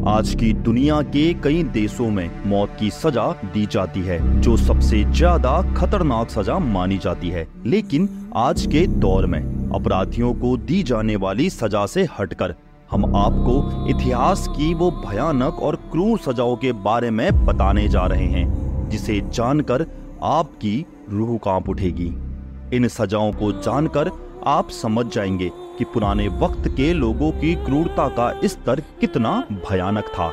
आज की दुनिया के कई देशों में मौत की सजा दी जाती है, जो सबसे ज्यादा खतरनाक सजा मानी जाती है। लेकिन आज के दौर में अपराधियों को दी जाने वाली सजा से हटकर हम आपको इतिहास की वो भयानक और क्रूर सजाओं के बारे में बताने जा रहे हैं, जिसे जानकर आपकी रूह कांप उठेगी। इन सजाओं को जानकर आप समझ जाएंगे कि पुराने वक्त के लोगों की क्रूरता का स्तर कितना भयानक था।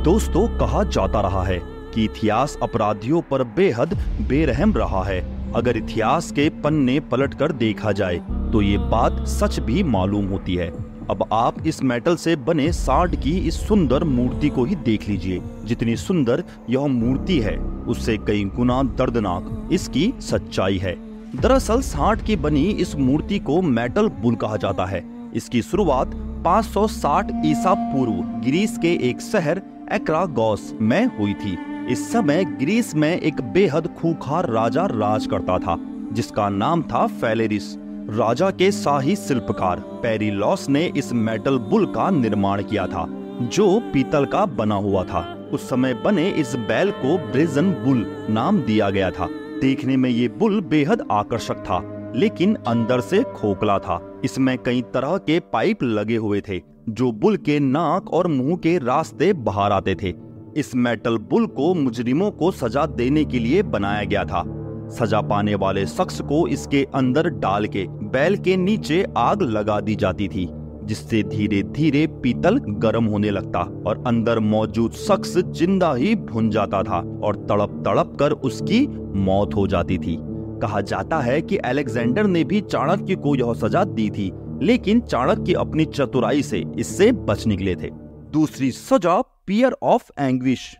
दोस्तों, कहा जाता रहा है कि इतिहास अपराधियों पर बेहद बेरहम रहा है। अगर इतिहास के पन्ने पलटकर देखा जाए तो ये बात सच भी मालूम होती है। अब आप इस मेटल से बने सांड की इस सुंदर मूर्ति को ही देख लीजिए। जितनी सुंदर यह मूर्ति है, उससे कई गुना दर्दनाक इसकी सच्चाई है। दरअसल सांड की बनी इस मूर्ति को मेटल बुल कहा जाता है। इसकी शुरुआत 560 ईसा पूर्व ग्रीस के एक शहर एक्रागोस में हुई थी। इस समय ग्रीस में एक बेहद खूंखार राजा राज करता था, जिसका नाम था फेलेरिस। राजा के शाही शिल्पकार पेरिलॉस ने इस मेटल बुल का निर्माण किया था, जो पीतल का बना हुआ था। उस समय बने इस बैल को ब्रेजन बुल नाम दिया गया था। देखने में ये बुल बेहद आकर्षक था, लेकिन अंदर से खोखला था। इसमें कई तरह के पाइप लगे हुए थे, जो बुल के नाक और मुंह के रास्ते बाहर आते थे। इस मेटल बुल को मुजरिमों को सजा देने के लिए बनाया गया था। सजा पाने वाले शख्स को इसके अंदर डाल के बैल के नीचे आग लगा दी जाती थी, जिससे धीरे धीरे पीतल गर्म होने लगता और अंदर मौजूद शख्स जिंदा ही भुन जाता था और तड़प तड़प कर उसकी मौत हो जाती थी। कहा जाता है कि अलेक्जेंडर ने भी चाणक्य को यह सजा दी थी, लेकिन चाणक्य अपनी चतुराई से इससे बच निकले थे। दूसरी सजा पियर ऑफ एंग्विश।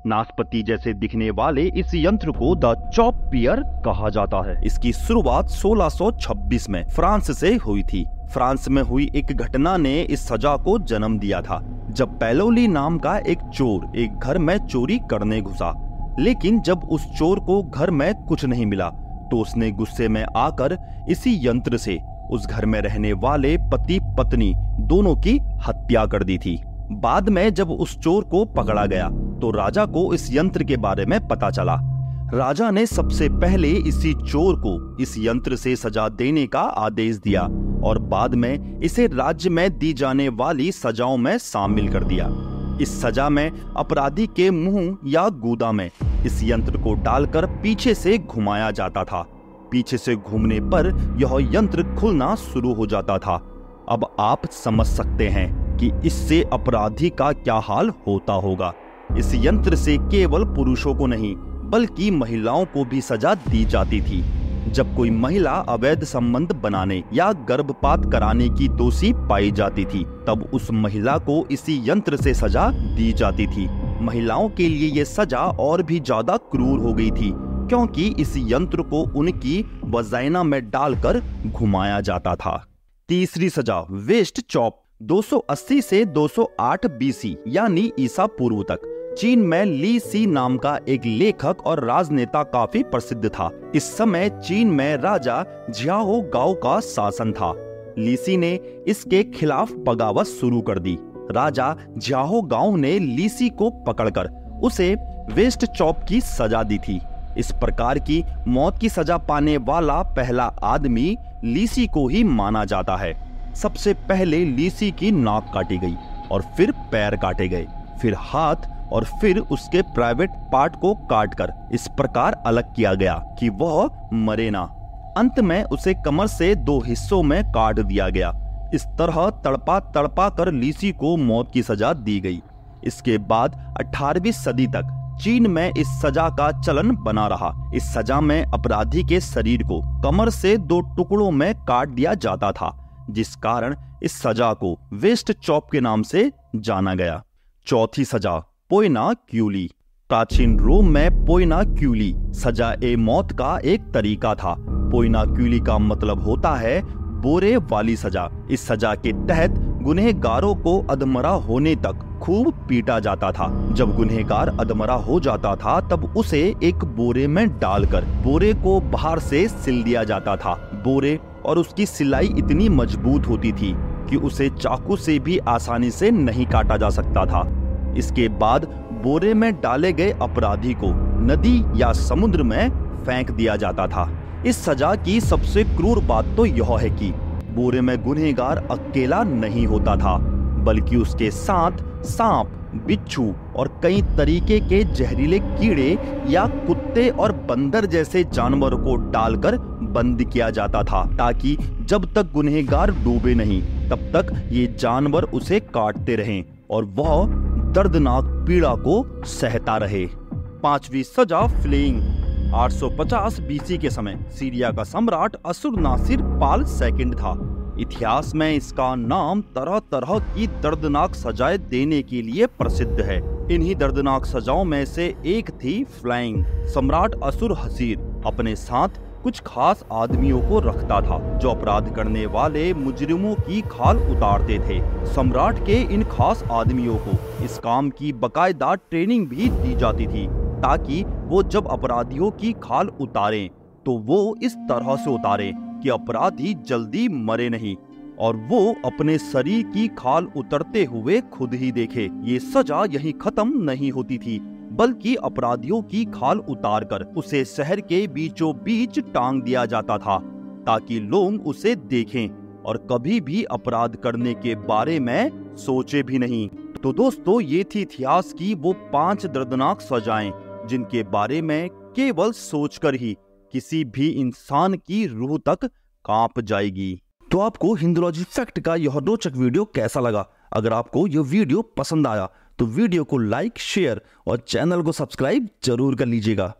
नाशपाती जैसे दिखने वाले इस यंत्र को द चॉप पियर कहा जाता है। इसकी शुरुआत 1626 में फ्रांस से हुई थी। फ्रांस में हुई एक घटना ने इस सजा को जन्म दिया था, जब पैलोली नाम का एक चोर एक घर में चोरी करने घुसा। लेकिन जब उस चोर को घर में कुछ नहीं मिला तो उसने गुस्से में आकर इसी यंत्र से उस घर में रहने वाले पति पत्नी दोनों की हत्या कर दी थी। बाद में जब उस चोर को पकड़ा गया तो राजा को इस यंत्र के बारे में पता चला। राजा ने सबसे पहले इसी चोर को इस यंत्र से सजा देने का आदेश दिया और बाद में इसे राज्य में दी जाने वाली सजाओं में शामिल कर दिया। इस सजा में अपराधी के मुंह या गूदा में इस यंत्र को डालकर पीछे से घुमाया जाता था। पीछे से घूमने पर यह यंत्र खुलना शुरू हो जाता था। अब आप समझ सकते हैं कि इससे अपराधी का क्या हाल होता होगा। इस यंत्र से केवल पुरुषों को नहीं बल्कि महिलाओं को भी सजा दी जाती थी। जब कोई महिला अवैध संबंध बनाने या गर्भपात कराने की दोषी पाई जाती थी, तब उस महिला को इसी यंत्र से सजा दी जाती थी। महिलाओं के लिए ये सजा और भी ज्यादा क्रूर हो गई थी, क्योंकि इस यंत्र को उनकी वजाइना में डालकर घुमाया जाता था। तीसरी सजा वेस्ट चॉप। 280 से 208 बीसी यानी ईसा पूर्व तक चीन में ली सी नाम का एक लेखक और राजनेता काफी प्रसिद्ध था। इस समय चीन में राजा झ्याओ गाओ का शासन था। ली सी ने इसके खिलाफ बगावत शुरू कर दी। राजा झ्याओ गाओ ने ली सी को पकड़कर उसे वेस्ट चॉप की सजा दी थी। इस प्रकार की मौत की सजा पाने वाला पहला आदमी ली सी को ही माना जाता है। सबसे पहले ली सी की नाक काटी गई और फिर पैर काटे गए, फिर हाथ और फिर उसके प्राइवेट पार्ट को काटकर इस प्रकार अलग किया गया कि वह मरे ना। अंत में उसे कमर से 2 हिस्सों में काट दिया गया। इस तरह तड़पा तड़पा कर लीसी को मौत की सजा दी गई। इसके बाद 18वीं सदी तक चीन में इस सजा का चलन बना रहा। इस सजा में अपराधी के शरीर को कमर से 2 टुकड़ों में काट दिया जाता था, जिस कारण इस सजा को वेस्ट चॉप के नाम से जाना गया। चौथी सजा पोइना क्यूली। प्राचीन रोम में पोइना क्यूली सजा ए मौत का एक तरीका था। पोइना क्यूली का मतलब होता है बोरे वाली सजा। इस सजा के तहत गुनहगारों को अधमरा होने तक खूब पीटा जाता था। जब गुनहगार अधमरा हो जाता था तब उसे एक बोरे में डालकर बोरे को बाहर से सिल दिया जाता था। बोरे और उसकी सिलाई इतनी मजबूत होती थी कि उसे चाकू से भी आसानी से नहीं काटा जा सकता था। इसके बाद बोरे में डाले गए अपराधी को नदी या समुद्र में फेंक दिया जाता था। इस सजा की सबसे क्रूर बात तो यह है कि बोरे में गुनहगार अकेला नहीं होता था, बल्कि उसके साथ सांप, बिच्छू और कई तरीके के जहरीले कीड़े या कुत्ते और बंदर जैसे जानवरों को डालकर बंद किया जाता था, ताकि जब तक गुनहगार डूबे नहीं तब तक ये जानवर उसे काटते रहें और वह दर्दनाक पीड़ा को सहता रहे। 5वीं सजा फ्लेइंग। 850 बीसी के समय सीरिया का सम्राट असुरनासिर पाल सेकंड था। इतिहास में इसका नाम तरह तरह की दर्दनाक सजाएं देने के लिए प्रसिद्ध है। इन्हीं दर्दनाक सजाओं में से एक थी फ्लाइंग। सम्राट असुर हसीर अपने साथ कुछ खास आदमियों को रखता था जो अपराध करने वाले मुजरिमों की खाल उतारते थे। सम्राट के इन खास आदमियों को इस काम की बकायदा ट्रेनिंग भी दी जाती थी, ताकि वो जब अपराधियों की खाल उतारें तो वो इस तरह से उतारे कि अपराधी जल्दी मरे नहीं और वो अपने शरीर की खाल उतरते हुए खुद ही देखे। ये सजा यहीं खत्म नहीं होती थी, बल्कि अपराधियों की खाल उतारकर उसे शहर के बीचों बीच टांग दिया जाता था, ताकि लोग उसे देखें और कभी भी अपराध करने के बारे में सोचे भी नहीं। तो दोस्तों, ये थी इतिहास की वो 5 दर्दनाक सजाएं जिनके बारे में केवल सोचकर ही किसी भी इंसान की रूह तक कांप जाएगी। तो आपको हिंदुलॉजी फैक्ट का यह रोचक वीडियो कैसा लगा? अगर आपको यह वीडियो पसंद आया तो वीडियो को लाइक, शेयर और चैनल को सब्सक्राइब जरूर कर लीजिएगा।